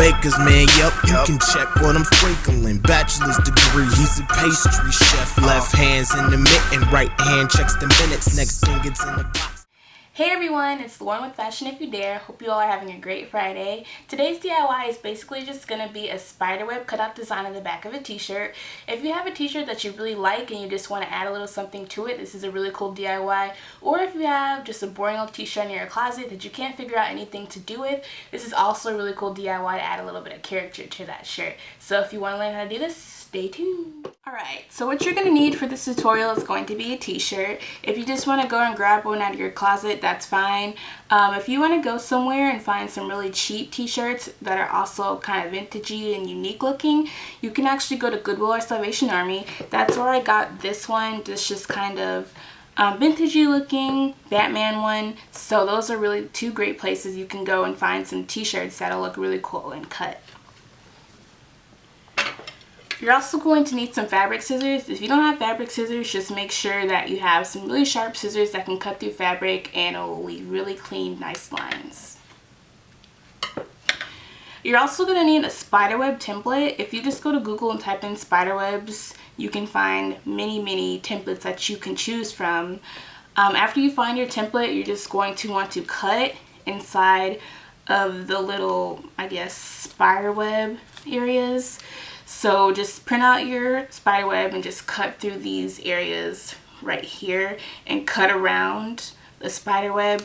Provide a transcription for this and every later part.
baker's man, yup. You can check what I'm sprinkling. Bachelor's degree, he's a pastry chef. Left hand's in the mitten, right hand checks the minutes. Next thing it's in the box. Hey everyone, it's Lauren with Fashionifyoudare. Hope you all are having a great Friday. Today's DIY is basically just going to be a spiderweb cutout design on the back of a t-shirt. If you have a t-shirt that you really like and you just want to add a little something to it, this is a really cool DIY. Or if you have just a boring old t-shirt in your closet that you can't figure out anything to do with, this is also a really cool DIY to add a little bit of character to that shirt. So if you want to learn how to do this, stay tuned. Alright, so what you're going to need for this tutorial is going to be a t-shirt. If you just want to go and grab one out of your closet, that's fine. If you want to go somewhere and find some really cheap t-shirts that are also kind of vintagey and unique looking, you can actually go to Goodwill or Salvation Army. That's where I got this one. This just kind of vintagey looking Batman one. So those are really two great places you can go and find some t-shirts that'll look really cool and cut. You're also going to need some fabric scissors. If you don't have fabric scissors, just make sure that you have some really sharp scissors that can cut through fabric and it will leave really clean, nice lines. You're also going to need a spiderweb template. If you just go to Google and type in spiderwebs, you can find many templates that you can choose from. After you find your template, you're just going to want to cut inside of the little, I guess, spiderweb areas. So just print out your spiderweb and just cut through these areas right here and cut around the spiderweb.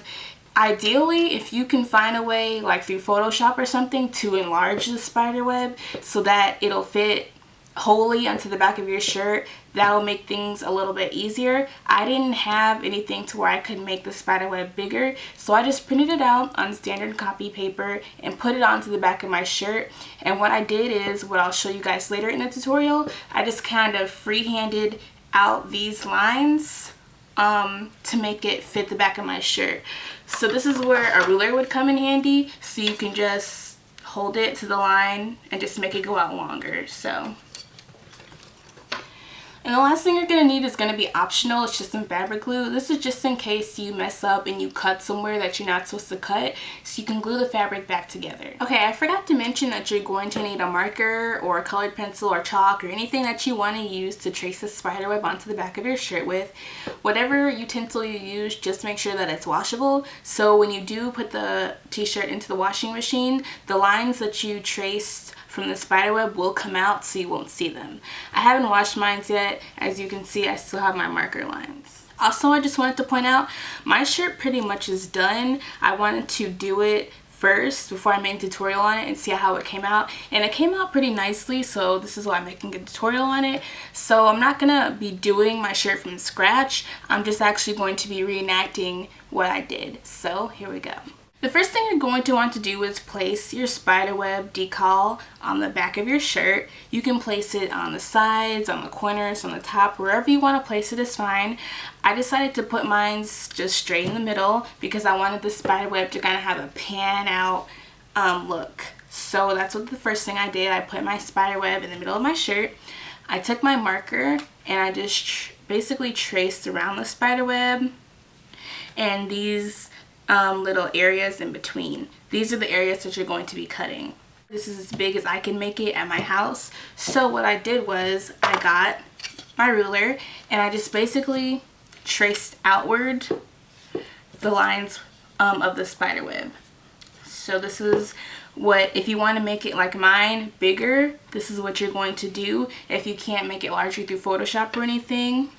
Ideally, if you can find a way, like through Photoshop or something, to enlarge the spiderweb so that it'll fit wholly onto the back of your shirt, that'll make things a little bit easier. I didn't have anything to where I could make the spiderweb bigger, so I just printed it out on standard copy paper and put it onto the back of my shirt. And what I did is, what I'll show you guys later in the tutorial, I just kind of freehanded out these lines to make it fit the back of my shirt. So this is where a ruler would come in handy, so you can just hold it to the line and just make it go out longer. And the last thing you're going to need is going to be optional. It's just some fabric glue. This is just in case you mess up and you cut somewhere that you're not supposed to cut, so you can glue the fabric back together. Okay, I forgot to mention that you're going to need a marker or a colored pencil or chalk or anything that you want to use to trace the spiderweb onto the back of your shirt with. Whatever utensil you use, just make sure that it's washable. So when you do put the t-shirt into the washing machine, the lines that you traced from the spiderweb will come out, so you won't see them. I haven't washed mine yet. As you can see, I still have my marker lines. Also, I just wanted to point out, my shirt pretty much is done. I wanted to do it first before I made a tutorial on it and see how it came out, and it came out pretty nicely, so this is why I'm making a tutorial on it. So I'm not gonna be doing my shirt from scratch. I'm just actually going to be reenacting what I did. So here we go. The first thing you're going to want to do is place your spiderweb decal on the back of your shirt. You can place it on the sides, on the corners, on the top, wherever you want to place it is fine. I decided to put mine just straight in the middle because I wanted the spiderweb to kind of have a pan out look. So that's what the first thing I did. I put my spiderweb in the middle of my shirt. I took my marker and I just basically traced around the spiderweb and these little areas in between. These are the areas that you're going to be cutting. This is as big as I can make it at my house. So what I did was I got my ruler and I just basically traced outward the lines of the spiderweb. So this is what, if you want to make it like mine, bigger, this is what you're going to do. If you can't make it larger through Photoshop or anything,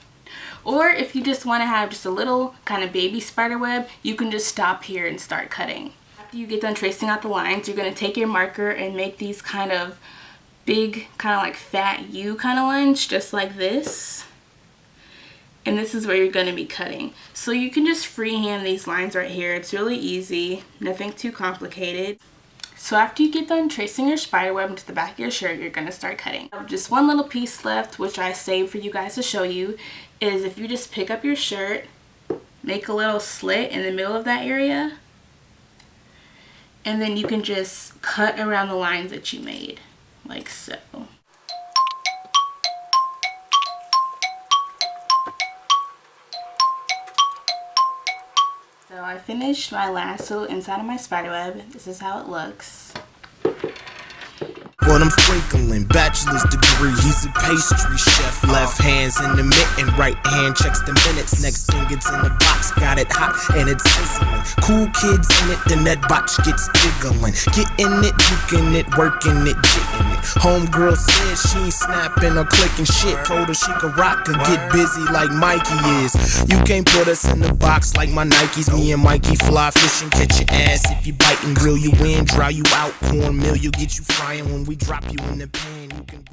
or if you just want to have just a little kind of baby spider web, you can just stop here and start cutting. After you get done tracing out the lines, you're going to take your marker and make these kind of big, kind of like fat U kind of lines, just like this. And this is where you're going to be cutting. So you can just freehand these lines right here. It's really easy, nothing too complicated. So after you get done tracing your spider web into the back of your shirt, you're going to start cutting. Just one little piece left, which I saved for you guys to show you, is if you just pick up your shirt, make a little slit in the middle of that area, and then you can just cut around the lines that you made, like so. So I finished my lasso inside of my spiderweb. This is how it looks. what I'm sprinkling. Bachelor's degree, he's a pastry chef. Left hand's in the mitten, right hand checks the minutes. Next thing it's in the box, got it hot and it's sizzling. Cool kids in it, then that botch gets jiggling. Getting it, juking it, working it, jitting it. Homegirl said she ain't snapping or clicking shit. Told her she could rock or get busy like Mikey is. You can't put us in the box like my Nikes. Me and Mikey fly fishing, catch your ass if you bite and grill you in, dry you out. Cornmeal, you'll get you frying when we drop you in the pan. You can